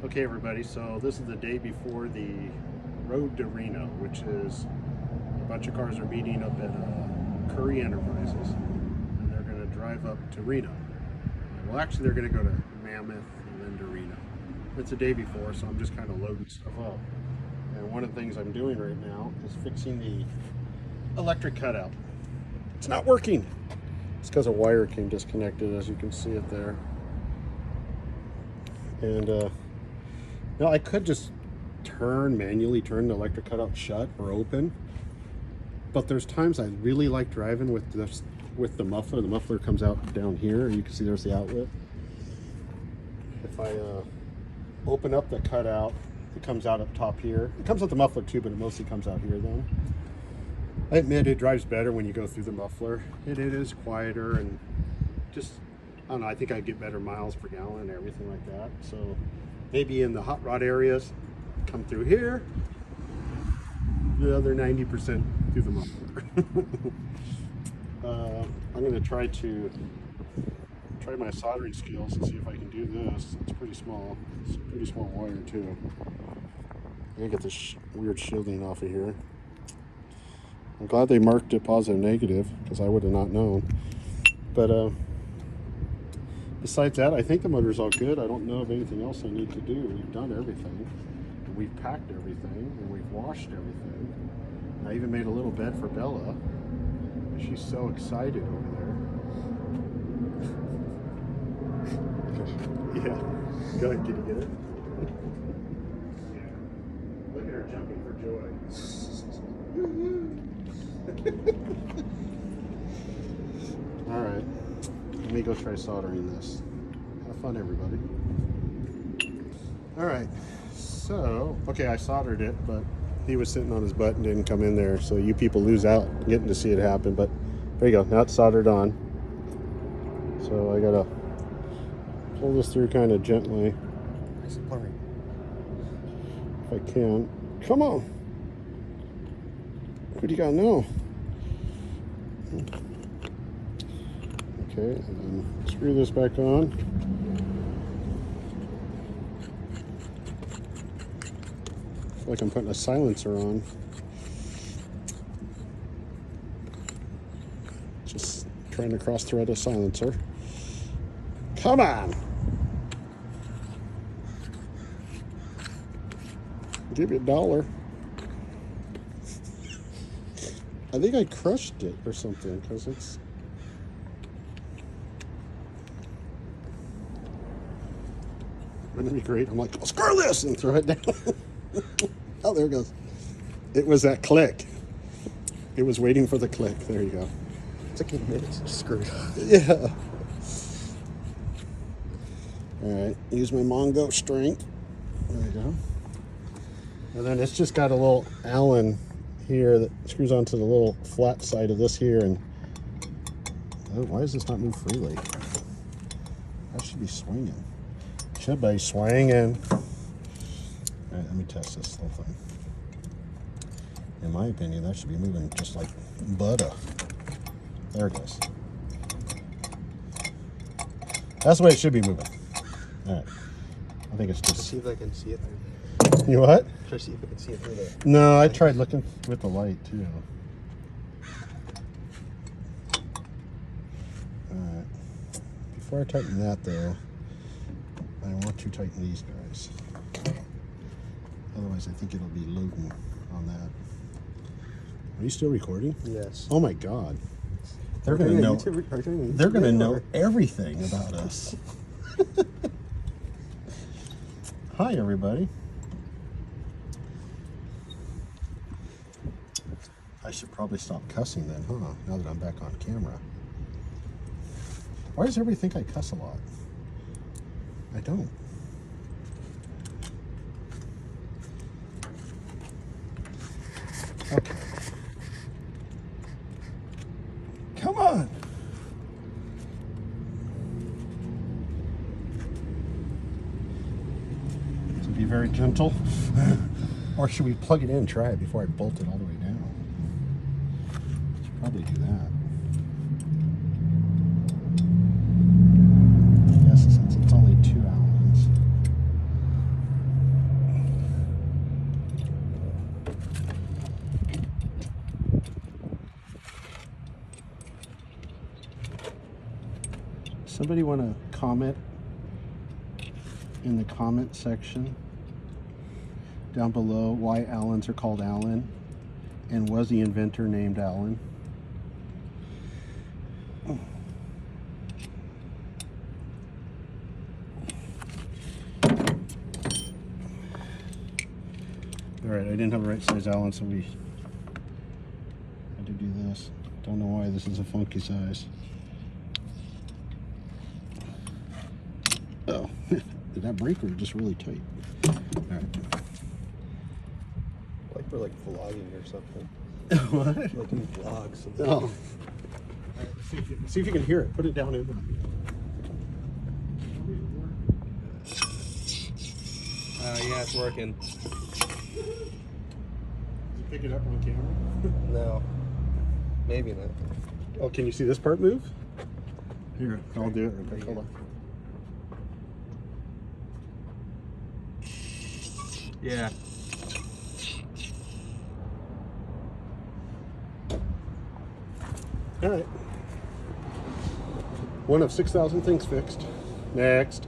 Okay, everybody, so this is the day before the Road to Reno, which is a bunch of cars are meeting up at Curry Enterprises, and they're going to drive up to Reno. Well, actually, they're going to go to Mammoth and then to Reno. It's the day before, so I'm just kind of loading stuff up. And one of the things I'm doing right now is fixing the electric cutout. It's not working. It's because a wire came disconnected, as you can see it there. And now I could just manually turn the electric cutout shut or open, but there's times I really like driving with the muffler. The muffler comes out down here, and you can see there's the outlet. If I open up the cutout, it comes out up top here. It comes with the muffler too, but it mostly comes out here then. I admit it drives better when you go through the muffler. It is quieter and just, I don't know, I think I get better miles per gallon and everything like that. So maybe in the hot rod areas, come through here, the other 90% through the muffler. I'm going to try my soldering skills and see if I can do this. It's pretty small. It's a pretty small wire too. I gotta get this weird shielding off of here. I'm glad they marked it positive negative, because I would have not known. But besides that, I think the motor's all good. I don't know of anything else I need to do. We've done everything. And we've packed everything, and we've washed everything. And I even made a little bed for Bella. She's so excited over there. Yeah. Go ahead, kitty, get it? Yeah. Look at her jumping for joy. All right. Let me go try soldering this. Have fun, everybody. All right. So, okay, I soldered it, but he was sitting on his butt and didn't come in there. So you people lose out getting to see it happen. But there you go. Now it's soldered on. So I gotta pull this through kind of gently. If I can. Come on. What do you got now? Okay, and then screw this back on. I feel like I'm putting a silencer on. Just trying to cross thread a silencer. Come on! Give you $1. I think I crushed it or something, because it's... Wouldn't it be great? I'm like, oh, screw this! And throw it down. Oh, there it goes. It was that click. It was waiting for the click. There you go. It took 8 minutes to screw it up. Yeah. Alright, use my Mongo strength. There we go. And then it's just got a little Allen here that screws onto the little flat side of this here, and oh, why does this not move freely? That should be swinging. Should be swinging. Alright, let me test this little thing. In my opinion, that should be moving just like butter. There it goes. That's the way it should be moving. Alright. I think it's just... See if I can see it through. You what? Try to see if I can see it through there. No, I tried looking with the light too. Alright. Before I tighten that though, I want to tighten these guys. Otherwise I think it'll be loading on that. Are you still recording? Yes. Oh my god. They're gonna know. They're gonna know everything about us. Hi everybody. I should probably stop cussing then, huh? Now that I'm back on camera. Why does everybody think I cuss a lot? I don't. Okay. Come on! So be very gentle. Or should we plug it in and try it before I bolt it all the way down? Should probably do that. Yes, since it's only 2 Allens. Somebody want to comment in the comment section down below why Allens are called Allen, and was the inventor named Allen? Alright, I didn't have the right size Allen, so we had to do this. Don't know why this is a funky size. Oh, did that break or just really tight? Alright. Like we're like vlogging or something. What? Like in vlogs. Oh. Alright, see if you can hear it. Put it down in there. Yeah, it's working. Did you pick it up on camera? No. Maybe not. Oh, can you see this part move? Here, I'll do it real quick. Hold on. Yeah. All right. One of 6,000 things fixed. Next.